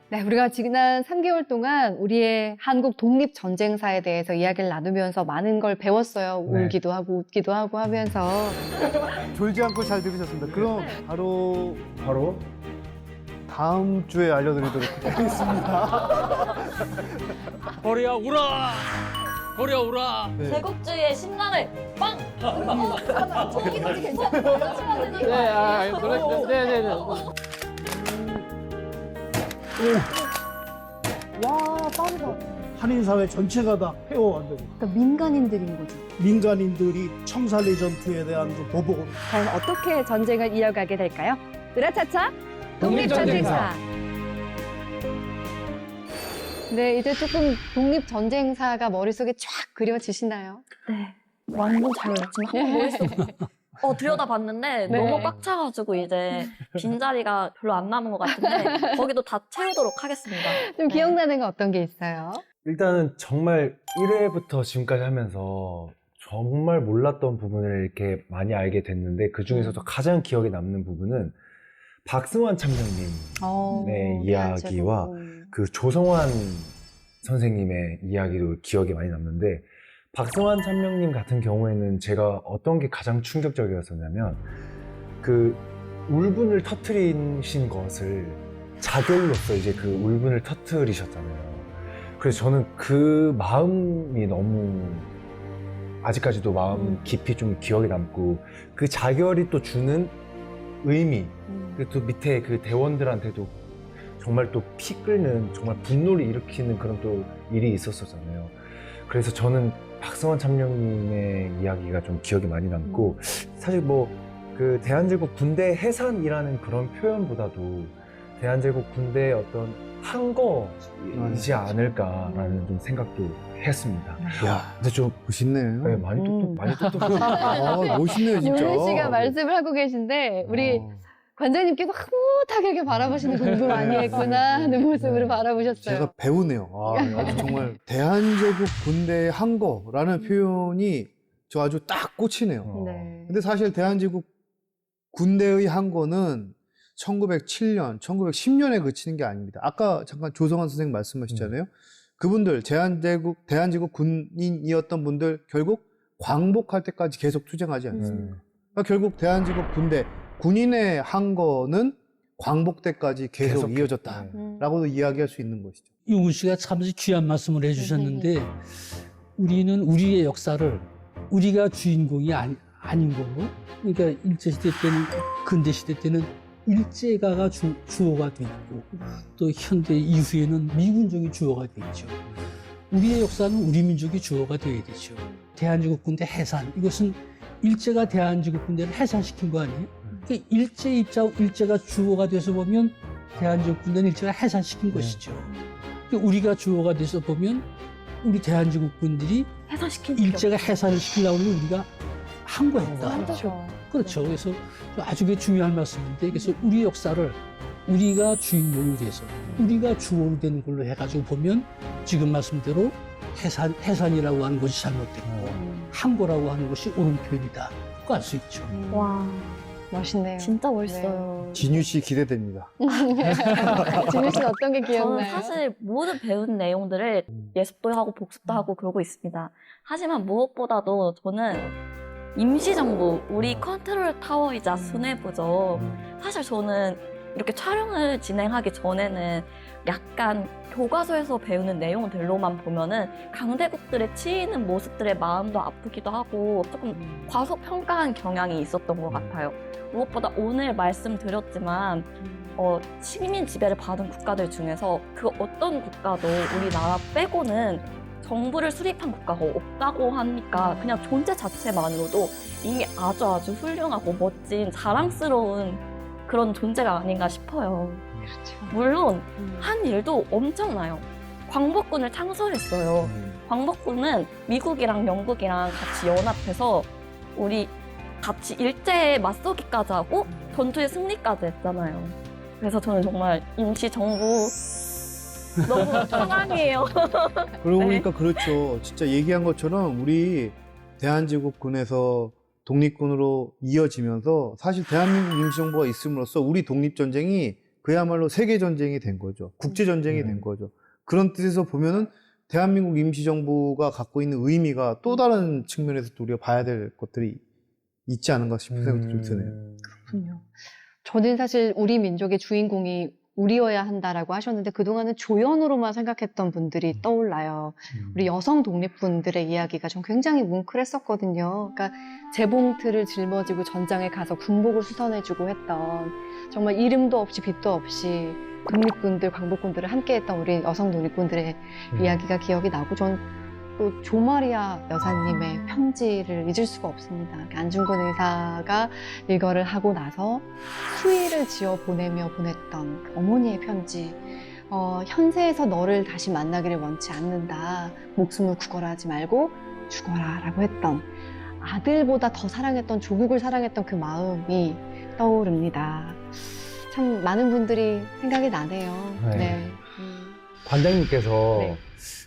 네, 우리가 지난 3개월 동안 우리의 한국 독립전쟁사에 대해서 이야기를 나누면서 많은 걸 배웠어요. 네. 울기도 하고 웃기도 하고 하면서. 졸지 않고 잘 들으셨습니다. 그럼 바로 다음 주에 알려드리도록 하겠습니다. 거리야 울어! 거리야 울어! 네. 제국주의의 신랑을 빵! 저기까지 괜찮아요. 네네네. 와, 빠르다. 한인사회 전체가 다 해오한다고. 그러니까 민간인들인 거죠. 민간인들이 청산리 전투에 대한 그 보복을 과연 어떻게 전쟁을 이어가게 될까요? 으라차차 독립전쟁사. 네, 이제 조금 독립전쟁사가 머릿속에 쫙 그려지시나요? 네. 완전 잘 그렸지만 한번 머릿속 들여다봤는데 네. 너무 꽉 차가지고 이제 빈자리가 별로 안 남은 것 같은데 거기도 다 채우도록 하겠습니다. 좀 기억나는 건 어떤 게 있어요? 일단은 정말 1회부터 지금까지 하면서 정말 몰랐던 부분을 이렇게 많이 알게 됐는데, 그 중에서도 가장 기억에 남는 부분은 박승환 참령님의 이야기와 그 조성환 선생님의 이야기도 기억에 많이 남는데, 박승환 참령님 같은 경우에는 제가 어떤 게 가장 충격적이었었냐면, 그 울분을 터트리신 것을 자결로서 이제 그 울분을 터트리셨잖아요. 그래서 저는 그 마음이 너무 아직까지도 마음 깊이 좀 기억에 남고, 그 자결이 또 주는 의미, 그리고 또 밑에 그 대원들한테도 정말 또 피 끓는, 정말 분노를 일으키는 그런 또 일이 있었었잖아요. 그래서 저는 박승환 참령님의 이야기가 좀 기억에 많이 남고, 사실 뭐 그 대한제국 군대 해산이라는 그런 표현보다도 대한제국 군대의 어떤 한 거이지 않을까라는 좀 생각도 했습니다. 야, 근데 좀 멋있네요. 네, 많이 똑똑해요. 멋있네요, 진짜. 윤리 씨가 말씀을 하고 계신데 우리 관장님께서 흐뭇하게 이렇게 바라보시는 공부 많이 했구나 하는 모습으로 바라보셨어요. 제가 배우네요. 아주 정말 대한제국 군대의 한 거라는 표현이 저 아주 딱 꽂히네요. 네. 근데 사실 대한제국 군대의 한 거는 1907년, 1910년에 그치는 게 아닙니다. 아까 잠깐 조성환 선생님 말씀하셨잖아요. 그분들 대한제국 군인이었던 분들 결국 광복할 때까지 계속 투쟁하지 않습니까? 그러니까 결국 대한제국 군인의 한 거는 광복 때까지 계속 이어졌다라고도 이야기할 수 있는 것이죠. 용훈 씨가 참 귀한 말씀을 해주셨는데 우리는 우리의 역사를 우리가 주인공이 아닌 거고, 그러니까 일제시대 때는, 근대시대 때는 일제가가 주어가 돼 있고 또 현대 이후에는 미군정이 주어가 돼 있죠. 우리의 역사는 우리 민족이 주어가 되어야 되죠. 대한제국 군대 해산, 이것은 일제가 대한제국 군대를 해산시킨 거 아니에요? 그러니까 일제가 주어가 돼서 보면 대한제국 군대는 일제가 해산시킨 것이죠. 그러니까 우리가 주어가 돼서 보면 우리 대한제국 군들이 해산시킨 일제가 해산을 시키려고 하면 우리가 한 거였다. 그렇죠. 그렇죠. 그래서 아주 중요한 말씀인데, 그래서 우리 역사를 우리가 주인공이 돼서 우리가 주어로 되는 걸로 해가지고 보면 지금 말씀대로 해산이라고 하는 것이 잘못됐고 항거라고 하는 것이 옳은 표현이다. 그거 알 수 있죠. 와, 멋있네요. 진짜 멋있어요. 진유 씨 기대됩니다. 진유 씨는 어떤 게 저는 기억나요? 사실 모든 배운 내용들을 예습도 하고 복습도 하고 그러고 있습니다. 하지만 무엇보다도 저는 임시정부, 우리 컨트롤 타워이자 수뇌부죠. 사실 저는 이렇게 촬영을 진행하기 전에는 약간 교과서에서 배우는 내용들로만 보면은 강대국들의 치이는 모습들의 마음도 아프기도 하고 조금 과소평가한 경향이 있었던 것 같아요. 무엇보다 오늘 말씀드렸지만 식민 지배를 받은 국가들 중에서 그 어떤 국가도 우리나라 빼고는 정부를 수립한 국가가 없다고 하니까 그냥 존재 자체만으로도 이미 아주 훌륭하고 멋진 자랑스러운 그런 존재가 아닌가 싶어요. 그렇죠. 물론 한 일도 엄청나요. 광복군을 창설했어요. 광복군은 미국이랑 영국이랑 같이 연합해서 우리 같이 일제에 맞서기까지 하고 전투의 승리까지 했잖아요. 그래서 저는 정말 임시정부 너무 천왕이에요. 그러고 보니까 그렇죠. 진짜 얘기한 것처럼 우리 대한제국군에서 독립군으로 이어지면서 사실 대한민국 임시정부가 있음으로써 우리 독립전쟁이 그야말로 세계전쟁이 된 거죠. 국제전쟁이 된 거죠. 그런 뜻에서 보면은 대한민국 임시정부가 갖고 있는 의미가 또 다른 측면에서 우리가 봐야 될 것들이 있지 않은가 싶은 생각도 좀 드네요. 그렇군요. 저는 사실 우리 민족의 주인공이 우리여야 한다라고 하셨는데 그동안은 조연으로만 생각했던 분들이 떠올라요. 우리 여성 독립군들의 이야기가 좀 굉장히 뭉클했었거든요. 그러니까 재봉틀을 짊어지고 전장에 가서 군복을 수선해주고 했던 정말 이름도 없이 빛도 없이 독립군들, 광복군들을 함께했던 우리 여성 독립군들의 이야기가 기억이 나고 전 또 조마리아 여사님의 편지를 잊을 수가 없습니다. 안중근 의사가 일거를 하고 나서 수의를 지어 보내며 보냈던 그 어머니의 편지. 현세에서 너를 다시 만나기를 원치 않는다. 목숨을 구걸하 하지 말고 죽어라 라고 했던 아들보다 더 사랑했던 조국을 사랑했던 그 마음이 떠오릅니다. 참 많은 분들이 생각이 나네요. 네. 네. 관장님께서 네.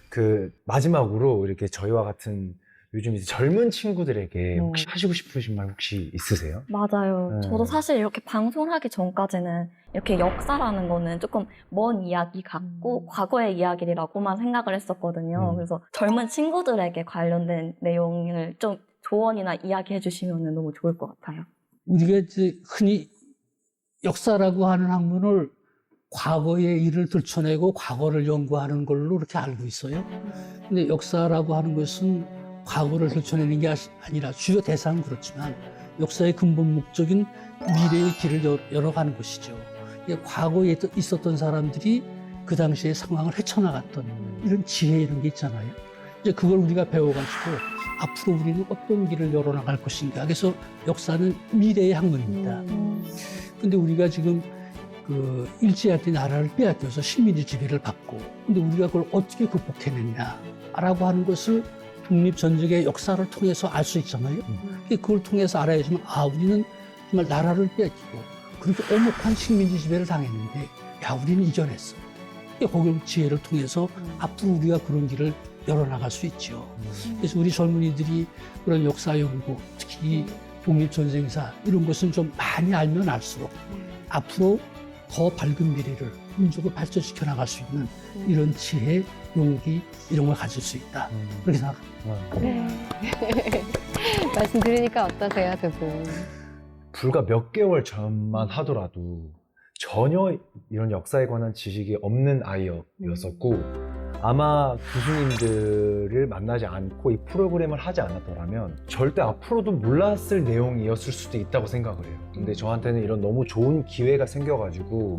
그 마지막으로 이렇게 저희와 같은 요즘 이제 젊은 친구들에게 혹시 하시고 싶으신 말 혹시 있으세요? 맞아요. 네. 저도 사실 이렇게 방송하기 전까지는 이렇게 역사라는 거는 조금 먼 이야기 같고 과거의 이야기라고만 생각을 했었거든요. 그래서 젊은 친구들에게 관련된 내용을 좀 조언이나 이야기해 주시면 너무 좋을 것 같아요. 우리가 이제 흔히 역사라고 하는 학문을 과거의 일을 들춰내고 과거를 연구하는 걸로 이렇게 알고 있어요. 근데 역사라고 하는 것은 과거를 들춰내는 게 아니라 주요 대상은 그렇지만 역사의 근본 목적인 미래의 길을 열어가는 것이죠. 과거에 있었던 사람들이 그 당시의 상황을 헤쳐나갔던 이런 지혜 이런 게 있잖아요. 이제 그걸 우리가 배워가지고 앞으로 우리는 어떤 길을 열어나갈 것인가. 그래서 역사는 미래의 학문입니다. 근데 우리가 지금 그 일제한테 나라를 빼앗겨서 식민지 지배를 받고, 근데 우리가 그걸 어떻게 극복해냈냐라고 하는 것을 독립전쟁의 역사를 통해서 알 수 있잖아요. 그걸 통해서 알아야지만 우리는 정말 나라를 빼앗기고 그렇게 오목한 식민지 지배를 당했는데 야 우리는 이겨냈어. 거기 지혜를 통해서 앞으로 우리가 그런 길을 열어나갈 수 있죠. 그래서 우리 젊은이들이 그런 역사 연구, 특히 독립전쟁사 이런 것은 좀 많이 알면 알수록 앞으로 더 밝은 미래를 민족을 발전시켜 나갈 수 있는 이런 지혜, 용기 이런 걸 가질 수 있다. 그렇게 생각합니다. 네. 말씀 들으니까 어떠세요, 두 분? 불과 몇 개월 전만 하더라도 전혀 이런 역사에 관한 지식이 없는 아이였었고 아마 교수님들을 만나지 않고 이 프로그램을 하지 않았더라면 절대 앞으로도 몰랐을 내용이었을 수도 있다고 생각을 해요. 근데 저한테는 이런 너무 좋은 기회가 생겨가지고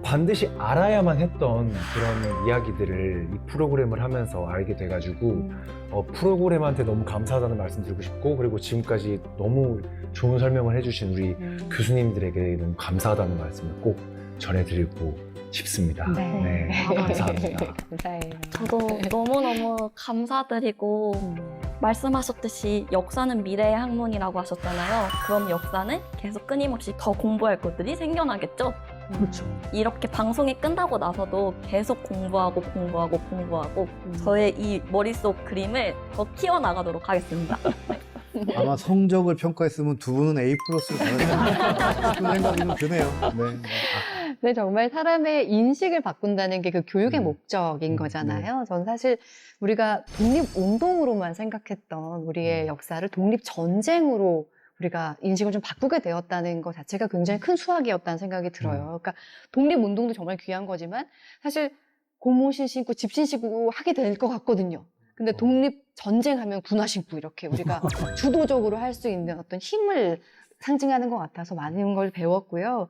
반드시 알아야만 했던 그런 이야기들을 이 프로그램을 하면서 알게 돼가지고 프로그램한테 너무 감사하다는 말씀 드리고 싶고 그리고 지금까지 너무 좋은 설명을 해주신 우리 교수님들에게 너무 감사하다는 말씀을 꼭 전해드리고 싶습니다. 네. 감사합니다. 감사해요. 저도 너무너무 감사드리고 말씀하셨듯이 역사는 미래의 학문이라고 하셨잖아요. 그럼 역사는 계속 끊임없이 더 공부할 것들이 생겨나겠죠? 그렇죠. 이렇게 방송이 끝나고 나서도 계속 공부하고 저의 이 머릿속 그림을 더 키워나가도록 하겠습니다. 아마 성적을 평가했으면 두 분은 A 플러스를 받았을 그런 생각이 좀 드네요. 네. 네, 정말 사람의 인식을 바꾼다는 게 그 교육의 목적인 거잖아요. 전 사실 우리가 독립운동으로만 생각했던 우리의 역사를 독립전쟁으로 우리가 인식을 좀 바꾸게 되었다는 것 자체가 굉장히 큰 수확이었다는 생각이 들어요. 그러니까 독립운동도 정말 귀한 거지만 사실 고무신 신고 집신 신고 하게 될 것 같거든요. 근데 독립전쟁 하면 군화 신고 이렇게 우리가 주도적으로 할 수 있는 어떤 힘을 상징하는 것 같아서 많은 걸 배웠고요.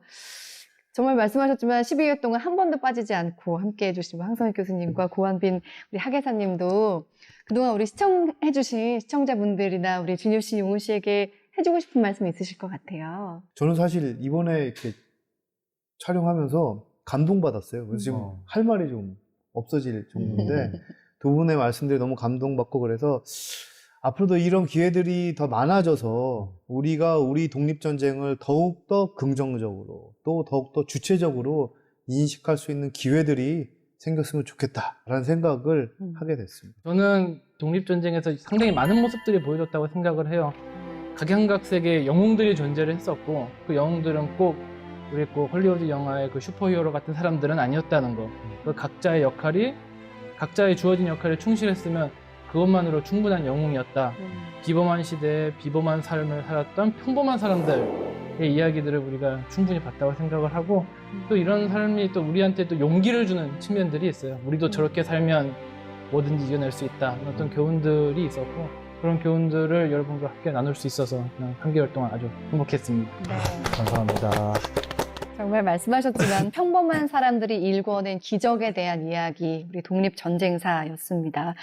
정말 말씀하셨지만 12회 동안 한 번도 빠지지 않고 함께 해주신 황선익 교수님과 고한빈 우리 학예사님도 그동안 우리 시청해주신 시청자분들이나 우리 준효 씨, 용훈 씨에게 해주고 싶은 말씀 있으실 것 같아요. 저는 사실 이번에 이렇게 촬영하면서 감동받았어요. 그래서 지금 할 말이 좀 없어질 정도인데 두 분의 말씀들이 너무 감동받고 그래서 앞으로도 이런 기회들이 더 많아져서 우리가 우리 독립전쟁을 더욱더 긍정적으로 또 더욱더 주체적으로 인식할 수 있는 기회들이 생겼으면 좋겠다라는 생각을 하게 됐습니다. 저는 독립전쟁에서 상당히 많은 모습들이 보여줬다고 생각을 해요. 각양각색의 영웅들이 존재를 했었고 그 영웅들은 꼭 우리 헐리우드 영화의 그 슈퍼히어로 같은 사람들은 아니었다는 거. 그 각자의 역할이 각자의 주어진 역할에 충실했으면 그것만으로 충분한 영웅이었다. 비범한 시대에 비범한 삶을 살았던 평범한 사람들의 이야기들을 우리가 충분히 봤다고 생각을 하고 또 이런 삶이 또 우리한테 또 용기를 주는 측면들이 있어요. 우리도 저렇게 살면 뭐든지 이겨낼 수 있다. 어떤 교훈들이 있었고 그런 교훈들을 여러분과 함께 나눌 수 있어서 3개월 동안 아주 행복했습니다. 네. 감사합니다. 정말 말씀하셨지만 평범한 사람들이 일궈낸 기적에 대한 이야기, 우리 독립전쟁사였습니다.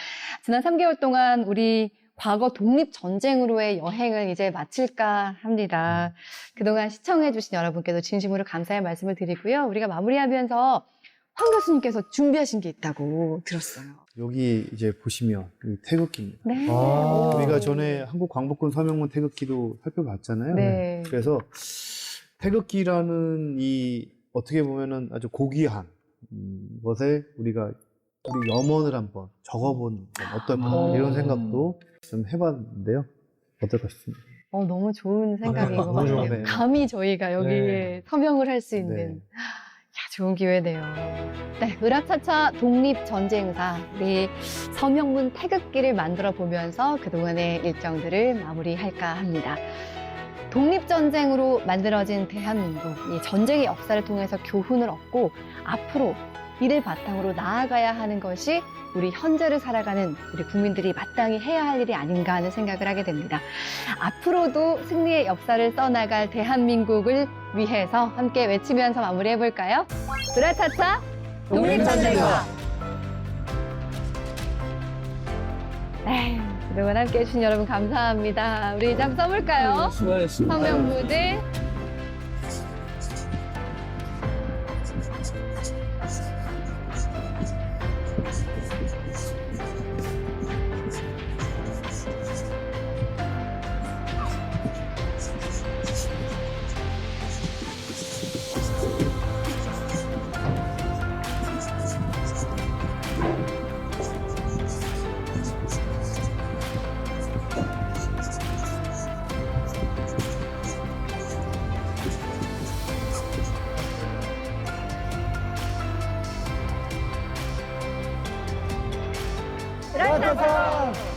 지난 3개월 동안 우리 과거 독립전쟁으로의 여행을 이제 마칠까 합니다. 그동안 시청해주신 여러분께도 진심으로 감사의 말씀을 드리고요. 우리가 마무리하면서 황 교수님께서 준비하신 게 있다고 들었어요. 여기 이제 보시면 이 태극기입니다. 네. 우리가 전에 한국광복군 서명문 태극기도 살펴봤잖아요. 네. 그래서 태극기라는 이 어떻게 보면은 아주 고귀한 것에 우리가 우리 염원을 한번 적어본 어떨까 이런 생각도 좀 해봤는데요. 어떨까 싶습니다. 너무 좋은 생각인 것 너무 같아요. 좋네요. 감히 저희가 여기에 네. 서명을 할 수 있는 네. 야, 좋은 기회네요. 네, 으라차차 독립전쟁사 우리 서명문 태극기를 만들어 보면서 그동안의 일정들을 마무리할까 합니다. 독립전쟁으로 만들어진 대한민국, 이 전쟁의 역사를 통해서 교훈을 얻고 앞으로 이를 바탕으로 나아가야 하는 것이 우리 현재를 살아가는 우리 국민들이 마땅히 해야 할 일이 아닌가 하는 생각을 하게 됩니다. 앞으로도 승리의 역사를 써나갈 대한민국을 위해서 함께 외치면서 마무리해볼까요? 으라차차 독립전쟁사! 네, 그동안 함께 해주신 여러분 감사합니다. 우리 이제 한번 써볼까요? 수고하셨습니다. 서명무대 브라이트